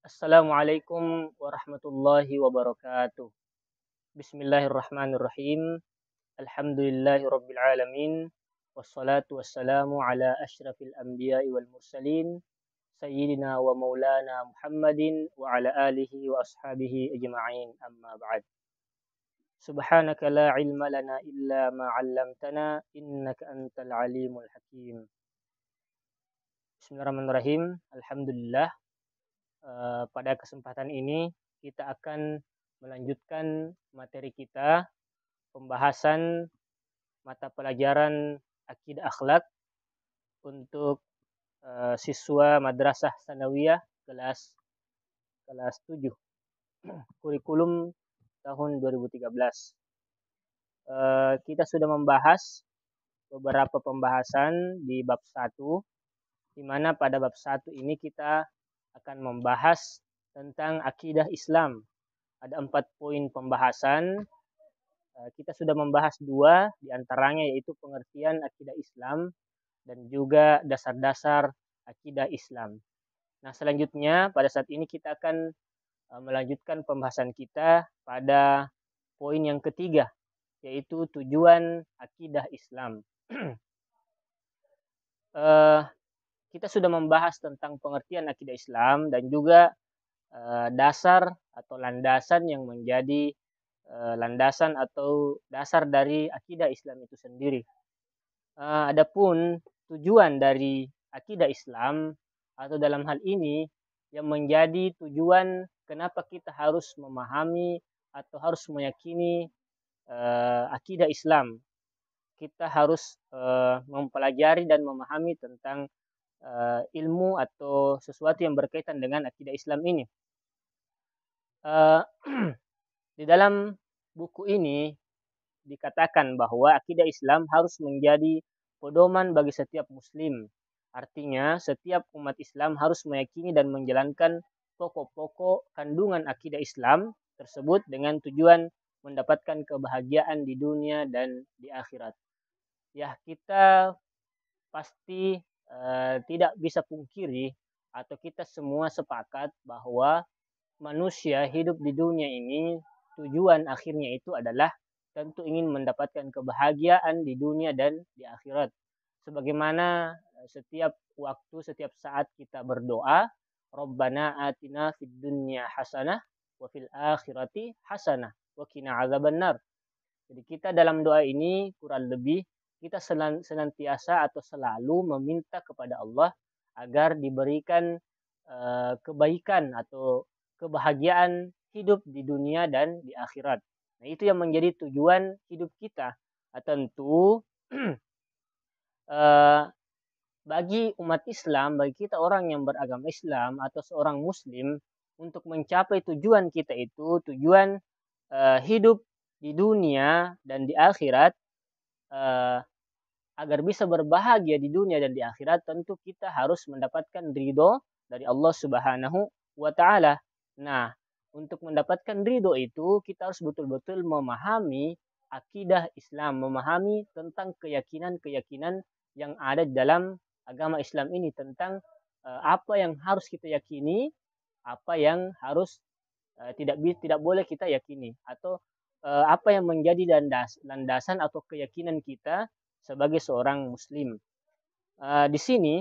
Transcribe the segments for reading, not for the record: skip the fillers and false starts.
Assalamualaikum warahmatullahi wabarakatuh. Bismillahirrahmanirrahim. Alhamdulillahi rabbil alamin. Wassalatu wassalamu ala asyrafil anbiya'i wal mursalin. Sayyidina wa maulana Muhammadin wa ala alihi wa ashabihi ajma'in. Amma ba'd. Subhanaka la ilma lana illa ma 'allamtana innaka antal alimul hakim. Bismillahirrahmanirrahim. Alhamdulillah. Pada kesempatan ini kita akan melanjutkan materi kita pembahasan mata pelajaran akidah akhlak untuk siswa Madrasah Tsanawiyah kelas 7 kurikulum tahun 2013. Kita sudah membahas beberapa pembahasan di bab 1, di mana pada bab 1 ini kita akan membahas tentang akidah Islam. Ada 4 poin pembahasan. Kita sudah membahas 2 di antaranya, yaitu pengertian akidah Islam dan juga dasar-dasar akidah Islam. Nah, selanjutnya pada saat ini kita akan melanjutkan pembahasan kita pada poin yang ketiga, yaitu tujuan akidah Islam. Kita sudah membahas tentang pengertian akidah Islam dan juga dasar atau landasan yang menjadi landasan atau dasar dari akidah Islam itu sendiri. Adapun tujuan dari akidah Islam atau dalam hal ini yang menjadi tujuan kenapa kita harus memahami atau harus meyakini akidah Islam. Kita harus mempelajari dan memahami tentang ilmu atau sesuatu yang berkaitan dengan akidah Islam ini. Di dalam buku ini dikatakan bahwa akidah Islam harus menjadi pedoman bagi setiap muslim. Artinya, setiap umat Islam harus meyakini dan menjalankan pokok-pokok kandungan akidah Islam tersebut dengan tujuan mendapatkan kebahagiaan di dunia dan di akhirat. Ya, kita pasti tidak bisa pungkiri atau kita semua sepakat bahwa manusia hidup di dunia ini tujuan akhirnya itu adalah tentu ingin mendapatkan kebahagiaan di dunia dan di akhirat. Sebagaimana setiap waktu, setiap saat kita berdoa, Rabbana atina fid dunya hasanah wa fil akhirati hasanah wa qina azabannar. Jadi kita dalam doa ini kurang lebih kita senantiasa atau selalu meminta kepada Allah agar diberikan kebaikan atau kebahagiaan hidup di dunia dan di akhirat. Nah, itu yang menjadi tujuan hidup kita. Tentu bagi umat Islam, bagi kita orang yang beragama Islam atau seorang Muslim, untuk mencapai tujuan kita itu, tujuan hidup di dunia dan di akhirat, agar bisa berbahagia di dunia dan di akhirat, tentu kita harus mendapatkan ridho dari Allah Subhanahu wa Ta'ala. Nah, untuk mendapatkan ridho itu, kita harus betul-betul memahami akidah Islam, memahami tentang keyakinan-keyakinan yang ada dalam agama Islam ini, tentang apa yang harus kita yakini, apa yang harus tidak boleh kita yakini, atau apa yang menjadi landasan atau keyakinan kita sebagai seorang Muslim. Di sini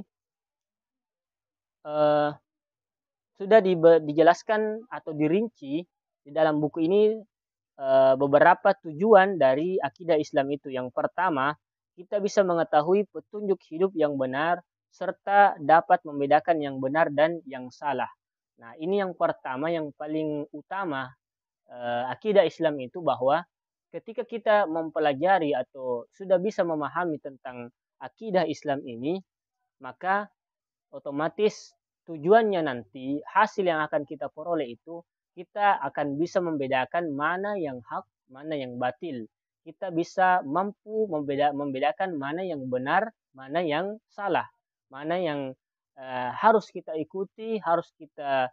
sudah dijelaskan atau dirinci di dalam buku ini beberapa tujuan dari akidah Islam itu. Yang pertama, kita bisa mengetahui petunjuk hidup yang benar serta dapat membedakan yang benar dan yang salah. Nah, ini yang pertama, yang paling utama akidah Islam itu, bahwa ketika kita mempelajari atau sudah bisa memahami tentang akidah Islam ini, maka otomatis tujuannya nanti, hasil yang akan kita peroleh itu, kita akan bisa membedakan mana yang hak, mana yang batil. Kita bisa mampu membedakan mana yang benar, mana yang salah, mana yang harus kita ikuti, harus kita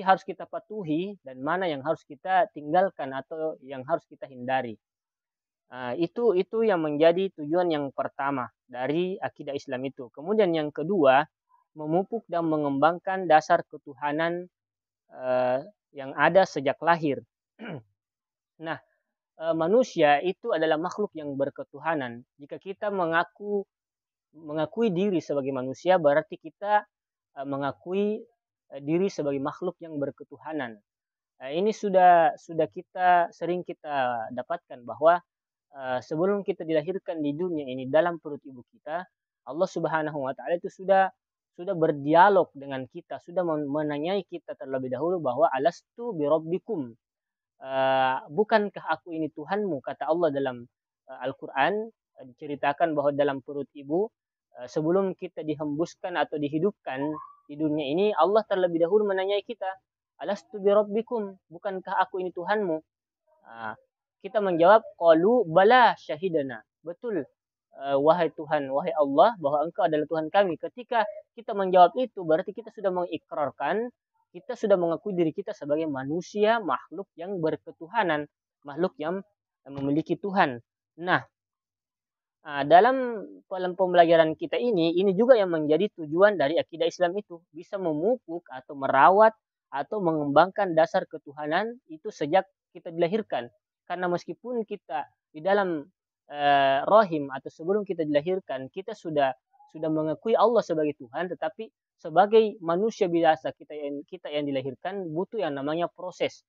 harus kita patuhi, dan mana yang harus kita tinggalkan atau yang harus kita hindari. Itu yang menjadi tujuan yang pertama. dari akidah Islam itu. Kemudian yang kedua, memupuk dan mengembangkan dasar ketuhanan yang ada sejak lahir. Nah, manusia itu adalah makhluk yang berketuhanan. Jika kita mengakui diri sebagai manusia, berarti kita mengakui diri sebagai makhluk yang berketuhanan. Ini sudah sering kita dapatkan bahwa sebelum kita dilahirkan di dunia ini dalam perut ibu kita, Allah Subhanahu wa taala itu sudah berdialog dengan kita, sudah menanyai kita terlebih dahulu bahwa alastu birabbikum. Bukankah aku ini Tuhanmu, kata Allah dalam Al-Qur'an. Diceritakan bahwa dalam perut ibu sebelum kita dihembuskan atau dihidupkan di dunia ini, Allah terlebih dahulu menanyai kita, alastu birabbikum, bukankah aku ini Tuhanmu? Kita menjawab, qalu bala syahidana, betul wahai Tuhan, wahai Allah, bahwa Engkau adalah Tuhan kami. Ketika kita menjawab itu, berarti kita sudah mengikrarkan, kita sudah mengakui diri kita sebagai manusia, makhluk yang berketuhanan, makhluk yang memiliki Tuhan. Nah, dalam pembelajaran kita ini juga yang menjadi tujuan dari akidah Islam itu, bisa memupuk atau merawat atau mengembangkan dasar ketuhanan itu sejak kita dilahirkan. Karena meskipun kita di dalam rahim atau sebelum kita dilahirkan, kita sudah mengakui Allah sebagai Tuhan, tetapi sebagai manusia biasa kita yang dilahirkan butuh yang namanya proses.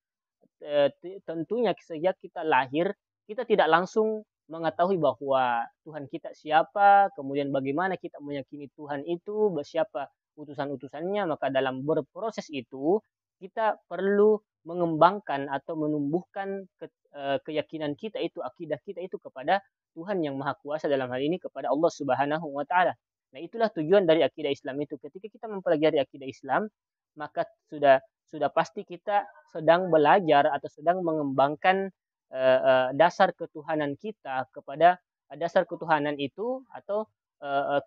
Tentunya sejak kita lahir, kita tidak langsung mengetahui bahwa Tuhan kita siapa, kemudian bagaimana kita meyakini Tuhan itu, siapa utusan-utusannya. Maka dalam berproses itu kita perlu mengembangkan atau menumbuhkan keyakinan kita itu, akidah kita itu kepada Tuhan yang Maha Kuasa, dalam hal ini kepada Allah Subhanahu wa taala. Nah, itulah tujuan dari akidah Islam itu. Ketika kita mempelajari akidah Islam, maka sudah pasti kita sedang belajar atau sedang mengembangkan dasar ketuhanan kita kepada dasar ketuhanan itu, atau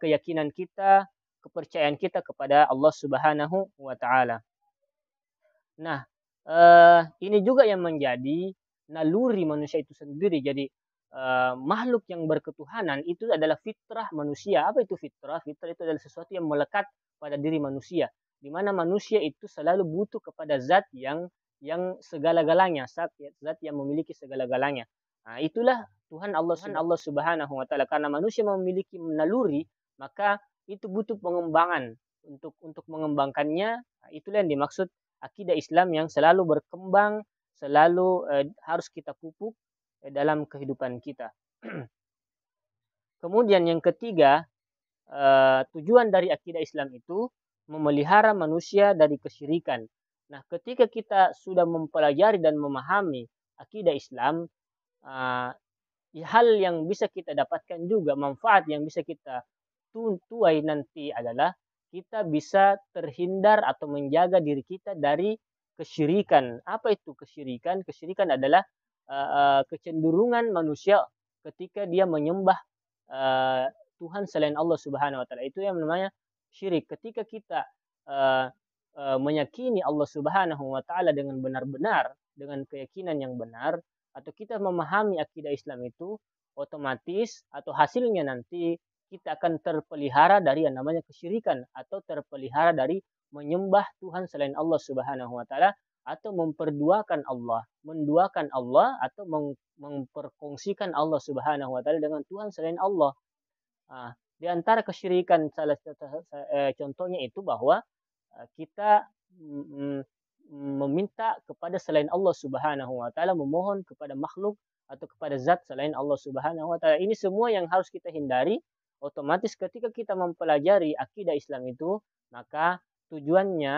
keyakinan kita, kepercayaan kita kepada Allah Subhanahu wa taala. Nah, ini juga yang menjadi naluri manusia itu sendiri. Jadi makhluk yang berketuhanan itu adalah fitrah manusia. Apa itu fitrah? Fitrah itu adalah sesuatu yang melekat pada diri manusia, di mana manusia itu selalu butuh kepada zat yang segala-galanya, zat yang memiliki segala-galanya. Nah, itulah Tuhan Allah Subhanahu wa taala. Karena manusia memiliki naluri, maka itu butuh pengembangan. Untuk mengembangkannya, nah, itulah yang dimaksud akidah Islam yang selalu berkembang, selalu harus kita pupuk dalam kehidupan kita. Kemudian yang ketiga, tujuan dari akidah Islam itu memelihara manusia dari kesyirikan. Nah, ketika kita sudah mempelajari dan memahami akidah Islam, hal yang bisa kita dapatkan juga, manfaat yang bisa kita tuai nanti adalah kita bisa terhindar atau menjaga diri kita dari kesyirikan. Apa itu kesyirikan? Kesyirikan adalah kecenderungan manusia ketika dia menyembah Tuhan selain Allah Subhanahu wa taala. Itu yang namanya syirik. Ketika kita meyakini Allah Subhanahu wa taala dengan benar-benar, dengan keyakinan yang benar, atau kita memahami akidah Islam itu, otomatis atau hasilnya nanti kita akan terpelihara dari yang namanya kesyirikan, atau terpelihara dari menyembah Tuhan selain Allah Subhanahu wa taala, atau menduakan Allah atau memperkongsikan Allah Subhanahu wa taala dengan Tuhan selain Allah. Di antara kesyirikan salah satu contohnya itu bahwa kita meminta kepada selain Allah Subhanahu wa taala, memohon kepada makhluk atau kepada zat selain Allah Subhanahu wa taala. Ini semua yang harus kita hindari. Otomatis ketika kita mempelajari akidah Islam itu, maka tujuannya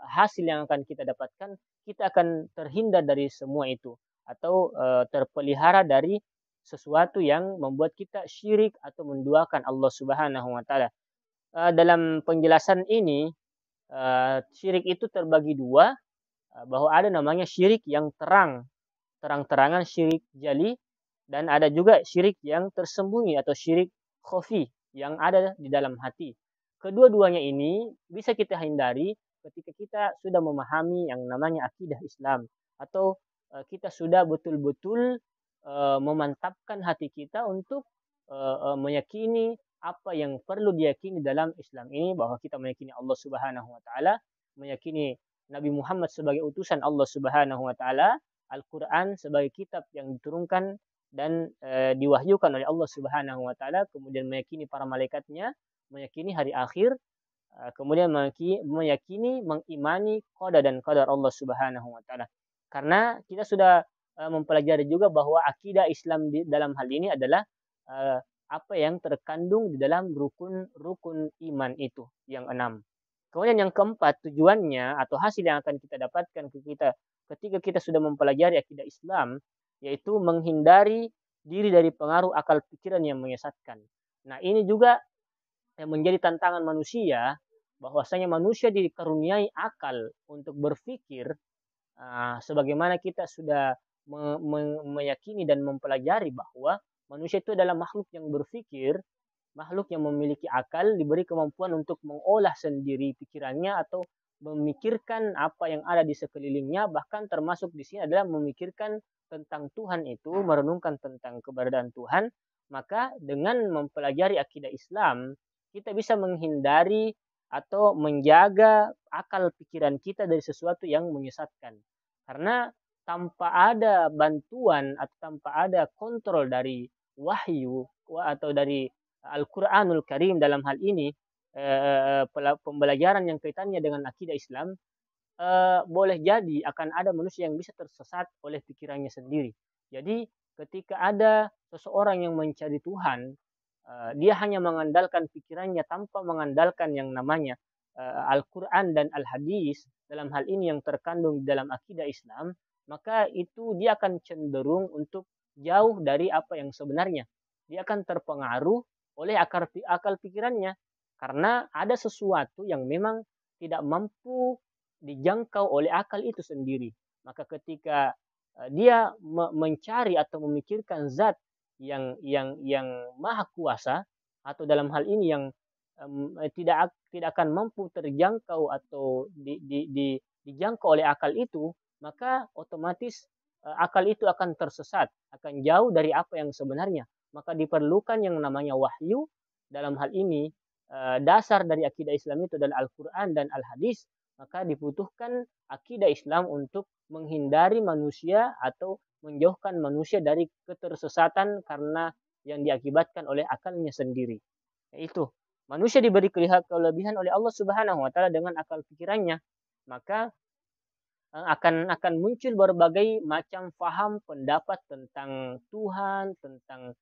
hasil yang akan kita dapatkan, kita akan terhindar dari semua itu, atau terpelihara dari sesuatu yang membuat kita syirik atau menduakan Allah Subhanahu wa taala. Dalam penjelasan ini, syirik itu terbagi dua, bahwa ada namanya syirik yang terang-terangan, syirik jali, dan ada juga syirik yang tersembunyi atau syirik khafi yang ada di dalam hati. Kedua-duanya ini bisa kita hindari ketika kita sudah memahami yang namanya akidah Islam, atau kita sudah betul-betul memantapkan hati kita untuk meyakini apa yang perlu diyakini dalam Islam ini, bahwa kita meyakini Allah Subhanahu wa taala, meyakini Nabi Muhammad sebagai utusan Allah Subhanahu wa taala, Al-Qur'an sebagai kitab yang diturunkan dan diwahyukan oleh Allah Subhanahu wa taala, kemudian meyakini para malaikatnya, meyakini hari akhir, kemudian meyakini, mengimani qada dan qadar Allah Subhanahu wa taala. Karena kita sudah mempelajari juga bahwa akidah Islam di dalam hal ini adalah apa yang terkandung di dalam rukun-rukun iman itu yang 6. Kemudian yang keempat, tujuannya atau hasil yang akan kita dapatkan ketika kita sudah mempelajari akidah Islam, yaitu menghindari diri dari pengaruh akal pikiran yang menyesatkan. Nah, ini juga yang menjadi tantangan manusia, bahwasanya manusia dikaruniai akal untuk berpikir, sebagaimana kita sudah meyakini dan mempelajari bahwa manusia itu adalah makhluk yang berpikir, makhluk yang memiliki akal, diberi kemampuan untuk mengolah sendiri pikirannya atau memikirkan apa yang ada di sekelilingnya, bahkan termasuk di sini adalah memikirkan tentang Tuhan itu, merenungkan tentang keberadaan Tuhan. Maka dengan mempelajari akidah Islam, kita bisa menghindari atau menjaga akal pikiran kita dari sesuatu yang menyesatkan. Karena tanpa ada bantuan atau tanpa ada kontrol dari wahyu atau dari Al-Quranul Karim dalam hal ini, pembelajaran yang kaitannya dengan akidah Islam, boleh jadi akan ada manusia yang bisa tersesat oleh pikirannya sendiri. Jadi ketika ada seseorang yang mencari Tuhan, dia hanya mengandalkan pikirannya tanpa mengandalkan yang namanya Al-Quran dan Al-Hadis, dalam hal ini yang terkandung dalam akidah Islam, maka itu dia akan cenderung untuk jauh dari apa yang sebenarnya. Dia akan terpengaruh oleh akal pikirannya, karena ada sesuatu yang memang tidak mampu dijangkau oleh akal itu sendiri. Maka ketika dia mencari atau memikirkan zat yang maha kuasa, atau dalam hal ini yang tidak akan mampu terjangkau atau dijangkau oleh akal itu, maka otomatis akal itu akan tersesat, akan jauh dari apa yang sebenarnya. Maka diperlukan yang namanya wahyu. Dalam hal ini dasar dari akidah Islam itu adalah Al-Quran dan Al-Hadis. Maka dibutuhkan akidah Islam untuk menghindari manusia atau menjauhkan manusia dari ketersesatan karena yang diakibatkan oleh akalnya sendiri. Yaitu manusia diberi kelebihan oleh Allah Subhanahu wa taala dengan akal pikirannya, maka akan muncul berbagai macam faham pendapat tentang Tuhan, tentang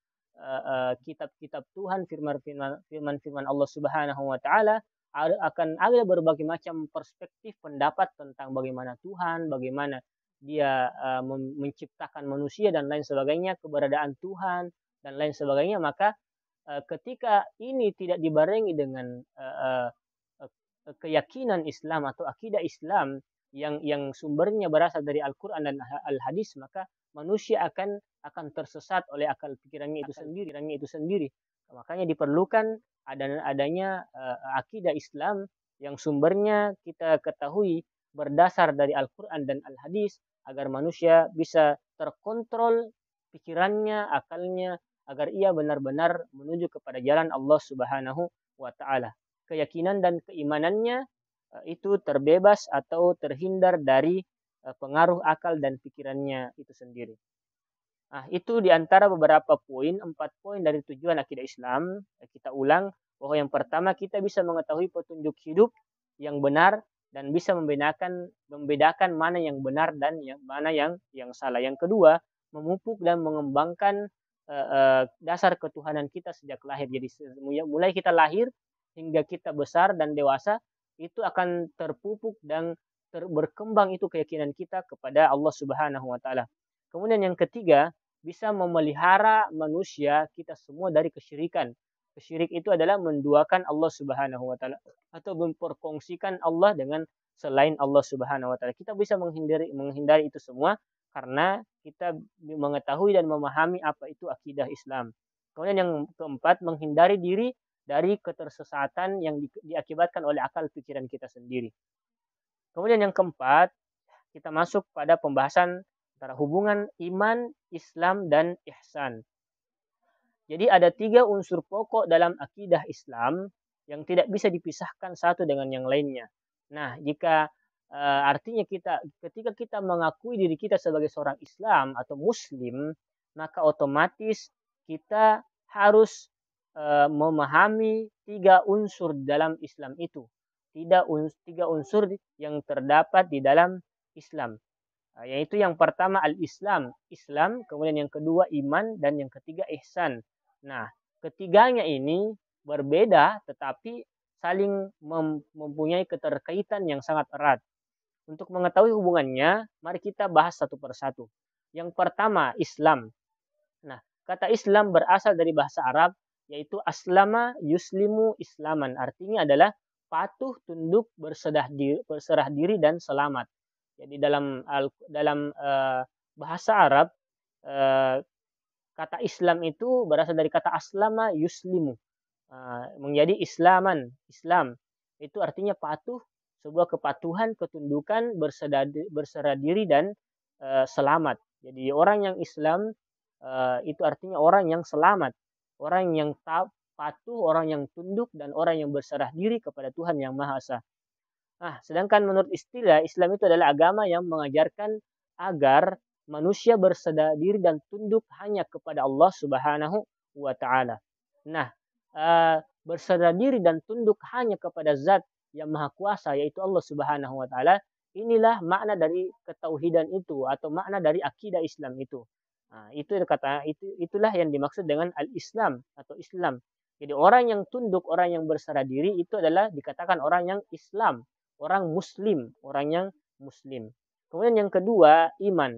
kitab-kitab Tuhan, firman-firman Allah Subhanahu wa taala. Akan ada berbagai macam perspektif pendapat tentang bagaimana Tuhan, bagaimana dia menciptakan manusia dan lain sebagainya, keberadaan Tuhan dan lain sebagainya. Maka ketika ini tidak dibarengi dengan keyakinan Islam atau akidah Islam yang sumbernya berasal dari Al-Quran dan Al-Hadis, maka manusia akan tersesat oleh akal pikirannya itu sendiri. Makanya diperlukan adanya akidah Islam yang sumbernya kita ketahui berdasar dari Al-Quran dan Al-Hadis, agar manusia bisa terkontrol pikirannya, akalnya, agar ia benar-benar menuju kepada jalan Allah Subhanahu wa taala. Keyakinan dan keimanannya itu terbebas atau terhindar dari pengaruh akal dan pikirannya itu sendiri. Nah, itu diantara beberapa poin, 4 poin dari tujuan akidah Islam. Kita ulang bahwa yang pertama, kita bisa mengetahui petunjuk hidup yang benar dan bisa membedakan mana yang benar dan mana yang salah. Yang kedua, memupuk dan mengembangkan dasar ketuhanan kita sejak lahir. Jadi mulai kita lahir hingga kita besar dan dewasa, itu akan terpupuk dan berkembang itu keyakinan kita kepada Allah Subhanahu wa taala. Kemudian yang ketiga, bisa memelihara manusia kita semua dari kesyirikan. Syirik itu adalah menduakan Allah Subhanahu wa taala atau memperkongsikan Allah dengan selain Allah Subhanahu wa taala. Kita bisa menghindari itu semua karena kita mengetahui dan memahami apa itu akidah Islam. Kemudian yang keempat, menghindari diri dari ketersesatan yang diakibatkan oleh akal pikiran kita sendiri. Kemudian yang keempat, kita masuk pada pembahasan antara hubungan iman, Islam, dan ihsan. Jadi ada 3 unsur pokok dalam akidah Islam yang tidak bisa dipisahkan satu dengan yang lainnya. Nah, jika artinya ketika kita mengakui diri kita sebagai seorang Islam atau Muslim, maka otomatis kita harus memahami 3 unsur dalam Islam itu. Tiga unsur yang terdapat di dalam Islam. Yaitu yang pertama al-Islam, Islam, kemudian yang kedua iman, dan yang ketiga ihsan. Nah, ketiganya ini berbeda tetapi saling mempunyai keterkaitan yang sangat erat. Untuk mengetahui hubungannya, mari kita bahas satu persatu. Yang pertama, Islam. Nah, kata Islam berasal dari bahasa Arab, yaitu aslama yuslimu islaman. Artinya adalah patuh, tunduk, berserah diri dan selamat. Jadi dalam bahasa Arab, eh, kata Islam itu berasal dari kata aslama yuslimu, menjadi islaman, Islam. Itu artinya patuh, sebuah kepatuhan, ketundukan, berserah diri dan selamat. Jadi orang yang Islam itu artinya orang yang selamat, orang yang patuh, orang yang tunduk, dan orang yang berserah diri kepada Tuhan Yang Maha Esa. Nah, sedangkan menurut istilah, Islam itu adalah agama yang mengajarkan agar manusia berserah diri dan tunduk hanya kepada Allah Subhanahu wa taala. Nah, berserah diri dan tunduk hanya kepada Zat yang Maha Kuasa, yaitu Allah Subhanahu wa taala. Inilah makna dari ketauhidan itu atau makna dari akidah Islam itu. Nah, itulah yang dimaksud dengan al-Islam atau Islam. Jadi orang yang tunduk, orang yang berserah diri itu adalah dikatakan orang yang Islam, orang Muslim, orang yang Muslim. Kemudian yang kedua, iman.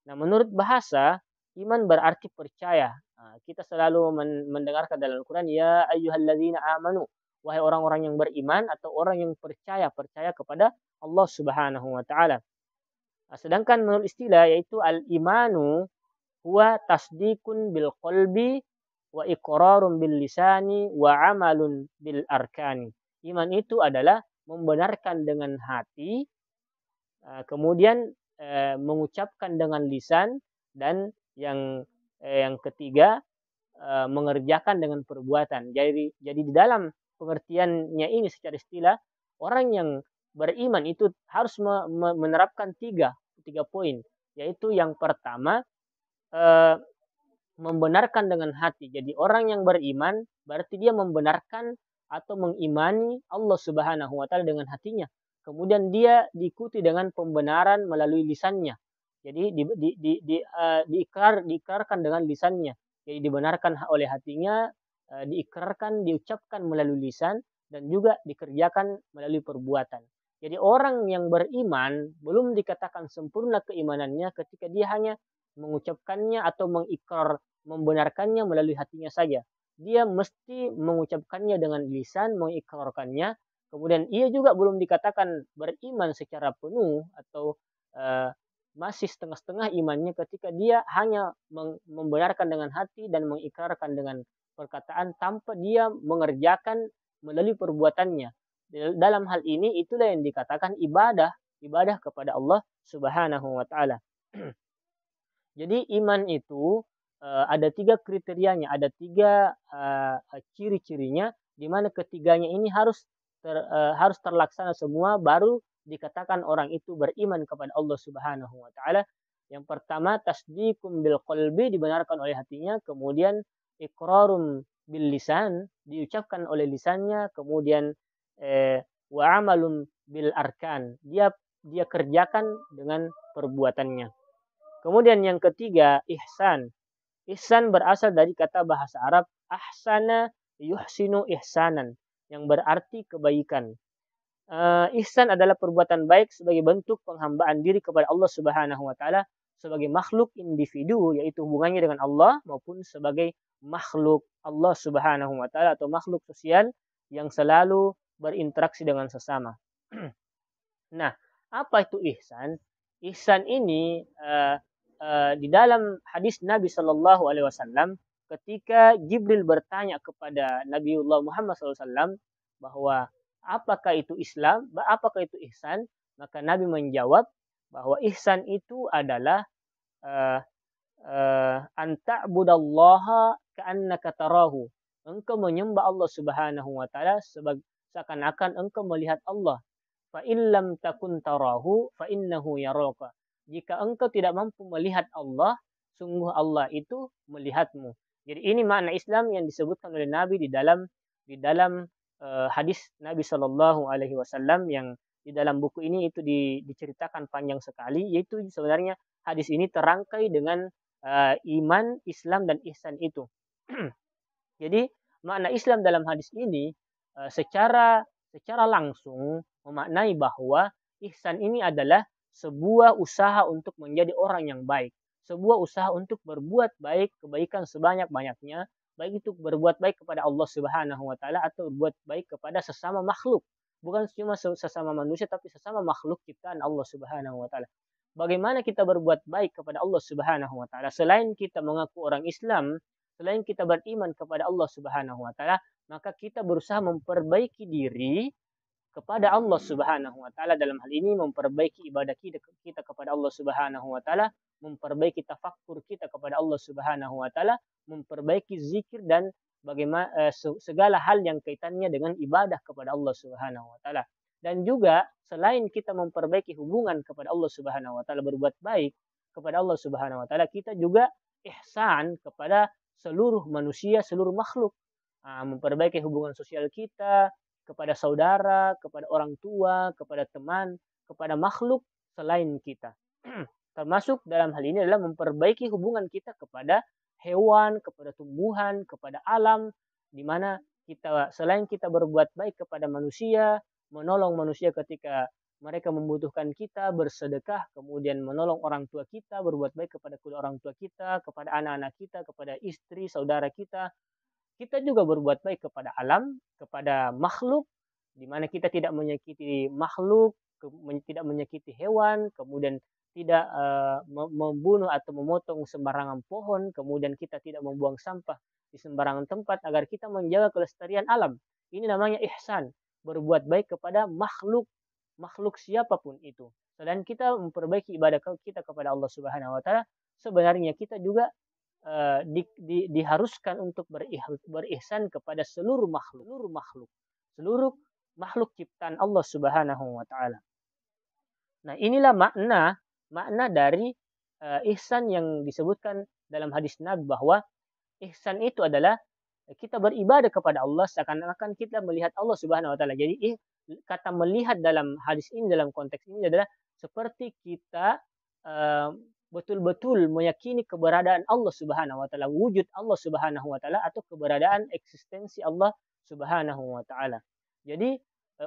Nah, menurut bahasa, iman berarti percaya. Nah, kita selalu mendengarkan dalam Al-Quran, ya ayyuhalladzina amanu, wahai orang-orang yang beriman atau orang yang percaya kepada Allah Subhanahu wa taala. Nah, sedangkan menurut istilah yaitu al-imanu huwa tasdikun bil qalbi wa iqrarun bil lisani wa amalun bil arkani. Iman itu adalah membenarkan dengan hati, kemudian mengucapkan dengan lisan, dan yang ketiga mengerjakan dengan perbuatan. Jadi di dalam pengertiannya ini secara istilah, orang yang beriman itu harus menerapkan tiga poin, yaitu yang pertama membenarkan dengan hati. Jadi orang yang beriman berarti dia membenarkan atau mengimani Allah Subhanahu wa taala dengan hatinya. Kemudian dia diikuti dengan pembenaran melalui lisannya. Jadi diikrarkan dengan lisannya. Jadi dibenarkan oleh hatinya, diikrarkan, diucapkan melalui lisan, dan juga dikerjakan melalui perbuatan. Jadi orang yang beriman belum dikatakan sempurna keimanannya ketika dia hanya mengucapkannya atau membenarkannya melalui hatinya saja. Dia mesti mengucapkannya dengan lisan, mengikrarkannya. Kemudian ia juga belum dikatakan beriman secara penuh atau masih setengah-setengah imannya ketika dia hanya membenarkan dengan hati dan mengikrarkan dengan perkataan tanpa dia mengerjakan melalui perbuatannya. Dalam hal ini itulah yang dikatakan ibadah kepada Allah Subhanahu wa taala. Jadi iman itu ada 3 kriterianya, ada 3 ciri-cirinya, di mana ketiganya ini harus terlaksana semua baru dikatakan orang itu beriman kepada Allah Subhanahu wa taala. Yang pertama tasdiqum bil qalbi, dibenarkan oleh hatinya, kemudian iqrarum bil lisan, diucapkan oleh lisannya, kemudian wa amalun bil arkan, dia kerjakan dengan perbuatannya. Kemudian yang ketiga, ihsan. Ihsan berasal dari kata bahasa Arab ahsana yuhsinu ihsanan, yang berarti kebaikan. Ihsan adalah perbuatan baik sebagai bentuk penghambaan diri kepada Allah Subhanahu wa taala sebagai makhluk individu, yaitu hubungannya dengan Allah, maupun sebagai makhluk Allah Subhanahu wa taala atau makhluk sosial yang selalu berinteraksi dengan sesama. Nah, apa itu ihsan? Ihsan ini di dalam hadis Nabi Shallallahu Alaihi Wasallam, ketika Jibril bertanya kepada Nabiullah Muhammad SAW bahwa apakah itu Islam, apakah itu ihsan, maka Nabi menjawab bahwa ihsan itu adalah an ta'budallaha ka'annaka tarahu. Engkau menyembah Allah Subhanahu wa taala seakan-akan engkau melihat Allah. Fa in lam takun tarahu fa innahu yaraka. Jika engkau tidak mampu melihat Allah, sungguh Allah itu melihatmu. Jadi ini makna Islam yang disebutkan oleh Nabi di dalam hadis Nabi Shallallahu Alaihi Wasallam yang di dalam buku ini itu diceritakan panjang sekali. Yaitu sebenarnya hadis ini terangkai dengan iman, Islam dan ihsan itu. Jadi makna Islam dalam hadis ini secara langsung memaknai bahwa ihsan ini adalah sebuah usaha untuk menjadi orang yang baik, sebuah usaha untuk berbuat baik, kebaikan sebanyak-banyaknya, baik itu berbuat baik kepada Allah Subhanahu wa taala atau berbuat baik kepada sesama makhluk. Bukan cuma sesama manusia tapi sesama makhluk ciptaan Allah Subhanahu wa taala. Bagaimana kita berbuat baik kepada Allah Subhanahu wa taala selain kita mengaku orang Islam, selain kita beriman kepada Allah Subhanahu wa taala, maka kita berusaha memperbaiki diri kepada Allah Subhanahu wa taala, dalam hal ini memperbaiki ibadah kita kepada Allah Subhanahu wa taala, memperbaiki tafakkur kita kepada Allah Subhanahu wa taala, memperbaiki zikir dan bagaimana segala hal yang kaitannya dengan ibadah kepada Allah Subhanahu wa taala. Dan juga selain kita memperbaiki hubungan kepada Allah Subhanahu wa taala, berbuat baik kepada Allah Subhanahu wa taala, kita juga ihsan kepada seluruh manusia, seluruh makhluk. Memperbaiki hubungan sosial kita kepada saudara, kepada orang tua, kepada teman, kepada makhluk selain kita. Termasuk dalam hal ini adalah memperbaiki hubungan kita kepada hewan, kepada tumbuhan, kepada alam, di mana kita selain kita berbuat baik kepada manusia, menolong manusia ketika mereka membutuhkan kita, bersedekah, kemudian menolong orang tua kita, berbuat baik kepada kedua orang tua kita, kepada anak-anak kita, kepada istri, saudara kita. Kita juga berbuat baik kepada alam, kepada makhluk, di mana kita tidak menyakiti makhluk, tidak menyakiti hewan, kemudian tidak membunuh atau memotong sembarangan pohon, kemudian kita tidak membuang sampah di sembarangan tempat agar kita menjaga kelestarian alam. Ini namanya ihsan, berbuat baik kepada makhluk, makhluk siapapun itu. Selain kita memperbaiki ibadah kita kepada Allah Subhanahu wa taala, sebenarnya kita juga diharuskan untuk berihsan kepada seluruh seluruh makhluk ciptaan Allah Subhanahu wa taala. Nah, inilah makna dari ihsan yang disebutkan dalam hadis Nabi, bahwa ihsan itu adalah kita beribadah kepada Allah seakan-akan kita melihat Allah Subhanahu wa taala. Jadi kata melihat dalam hadis ini, dalam konteks ini adalah seperti kita betul-betul meyakini keberadaan Allah Subhanahu wa taala, wujud Allah Subhanahu wa taala atau keberadaan eksistensi Allah Subhanahu wa taala. Jadi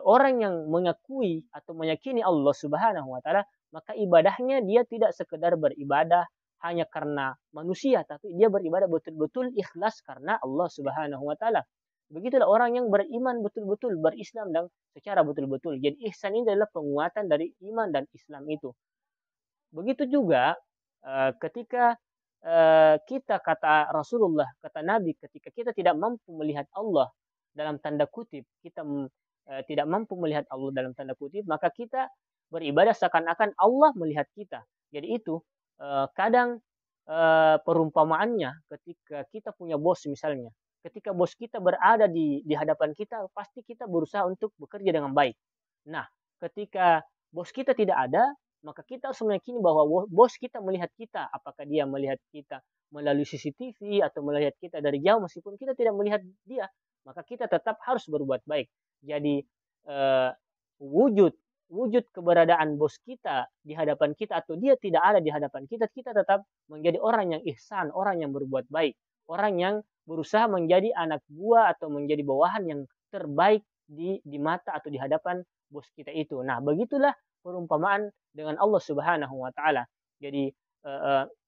orang yang mengakui atau meyakini Allah Subhanahu wa taala, maka ibadahnya dia tidak sekedar beribadah hanya karena manusia, tapi dia beribadah betul-betul ikhlas karena Allah Subhanahu wa taala. Begitulah orang yang beriman betul-betul, berislam dan secara betul-betul. Jadi ihsan ini adalah penguatan dari iman dan Islam itu. Begitu juga ketika kita, kata Rasulullah, kata Nabi, ketika kita tidak mampu melihat Allah dalam tanda kutip, kita tidak mampu melihat Allah dalam tanda kutip, maka kita beribadah seakan-akan Allah melihat kita. Jadi itu kadang perumpamaannya ketika kita punya bos misalnya. Ketika bos kita berada di hadapan kita, pasti kita berusaha untuk bekerja dengan baik. Nah, ketika bos kita tidak ada, maka kita harus meyakini bahwa bos kita melihat kita. Apakah dia melihat kita melalui CCTV atau melihat kita dari jauh, meskipun kita tidak melihat dia, maka kita tetap harus berbuat baik. Jadi wujud keberadaan bos kita di hadapan kita atau dia tidak ada di hadapan kita, kita tetap menjadi orang yang ihsan, orang yang berbuat baik, orang yang berusaha menjadi anak buah atau menjadi bawahan yang terbaik di mata atau di hadapan bos kita itu. Nah, begitulah perumpamaan dengan Allah Subhanahu wa taala. Jadi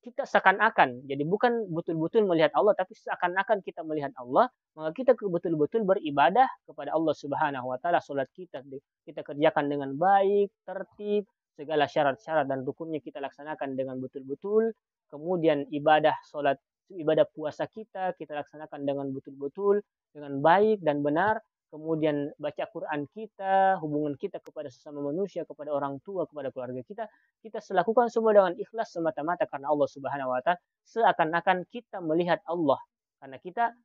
kita seakan-akan, jadi bukan betul-betul melihat Allah, tapi seakan-akan kita melihat Allah, maka kita betul-betul beribadah kepada Allah Subhanahu wa taala. Salat kita kerjakan dengan baik, tertib, segala syarat-syarat dan rukunnya kita laksanakan dengan betul-betul. Kemudian ibadah puasa kita laksanakan dengan betul-betul, dengan baik dan benar. kemudian baca Quran kita, hubungan kita kepada sesama manusia, kepada orang tua, kepada keluarga kita, kita lakukan semua dengan ikhlas semata-mata karena Allah Subhanahu wa taala, seakan-akan kita melihat Allah. Karena kita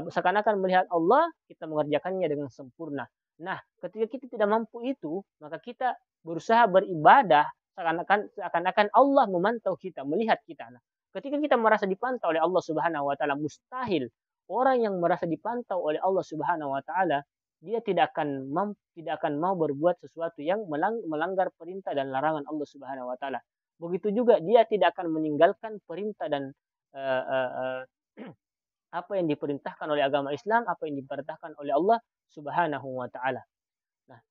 seakan-akan melihat Allah, kita mengerjakannya dengan sempurna. Nah, ketika kita tidak mampu itu, maka kita berusaha beribadah seakan-akan Allah memantau kita, melihat kita. Nah, ketika kita merasa dipantau oleh Allah Subhanahu wa taala, mustahil orang yang merasa dipantau oleh Allah Subhanahu wa taala, dia tidak akan mau berbuat sesuatu yang melanggar perintah dan larangan Allah Subhanahu wa taala. Begitu juga dia tidak akan meninggalkan perintah dan uh, uh, uh, apa yang diperintahkan oleh agama Islam, apa yang diperintahkan oleh Allah Subhanahu wa taala. Nah,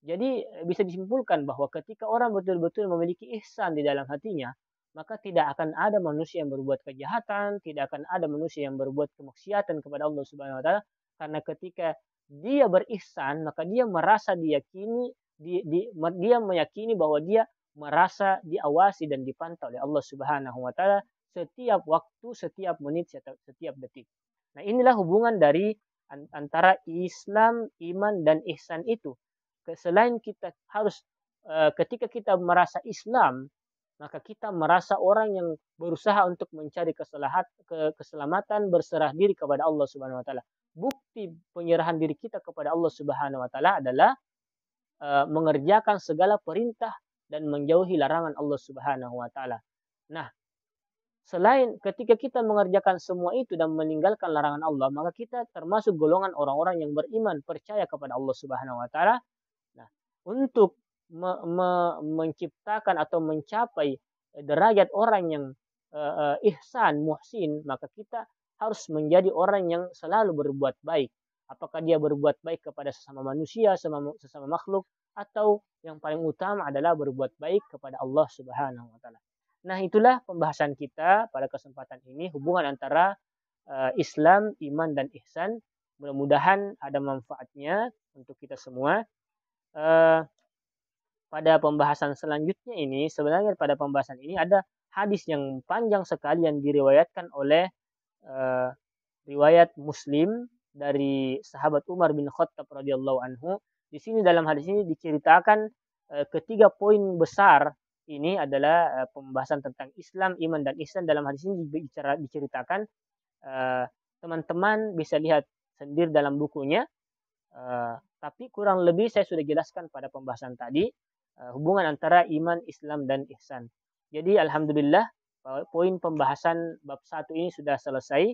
jadi bisa disimpulkan bahwa ketika orang betul-betul memiliki ihsan di dalam hatinya, maka tidak akan ada manusia yang berbuat kejahatan, tidak akan ada manusia yang berbuat kemaksiatan kepada Allah Subhanahu wa taala, karena ketika dia berihsan, maka dia merasa diyakini dia meyakini bahwa dia merasa diawasi dan dipantau oleh Allah Subhanahu wa taala setiap waktu, setiap menit, setiap detik. Nah, inilah hubungan dari antara Islam, iman dan ihsan itu. Selain kita harus ketika kita merasa Islam, maka kita merasa orang yang berusaha untuk mencari keselamatan, berserah diri kepada Allah Subhanahu wa taala. Bukti penyerahan diri kita kepada Allah Subhanahu wa taala adalah mengerjakan segala perintah dan menjauhi larangan Allah Subhanahu wa taala. Nah, selain ketika kita mengerjakan semua itu dan meninggalkan larangan Allah, maka kita termasuk golongan orang-orang yang beriman, percaya kepada Allah Subhanahu wa taala. Nah, untuk menciptakan atau mencapai derajat orang yang ihsan, muhsin, maka kita harus menjadi orang yang selalu berbuat baik. Apakah dia berbuat baik kepada sesama manusia, sesama makhluk, atau yang paling utama adalah berbuat baik kepada Allah Subhanahu wa taala. Nah, itulah pembahasan kita pada kesempatan ini, hubungan antara Islam, iman, dan ihsan. Mudah-mudahan ada manfaatnya untuk kita semua. Pada pembahasan selanjutnya ini, sebenarnya pada pembahasan ini ada hadis yang panjang sekali yang diriwayatkan oleh riwayat Muslim dari sahabat Umar bin Khattab radhiyallahu anhu. Di sini dalam hadis ini diceritakan ketiga poin besar. Ini adalah pembahasan tentang Islam, iman, dan ihsan. Dalam hadis ini diceritakan, teman-teman bisa lihat sendiri dalam bukunya. Tapi kurang lebih saya sudah jelaskan pada pembahasan tadi, hubungan antara iman, Islam, dan ihsan. Jadi alhamdulillah poin pembahasan bab 1 ini sudah selesai.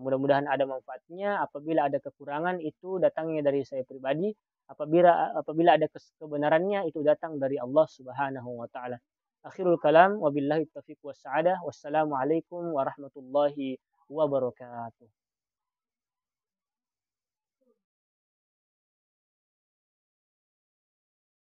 Mudah-mudahan ada manfaatnya. Apabila ada kekurangan itu datangnya dari saya pribadi. Apabila ada kebenarannya itu datang dari Allah Subhanahu wa taala. Akhirul kalam, wabillahi taufiq was sa'adah. Wassalamualaikum warahmatullahi wabarakatuh.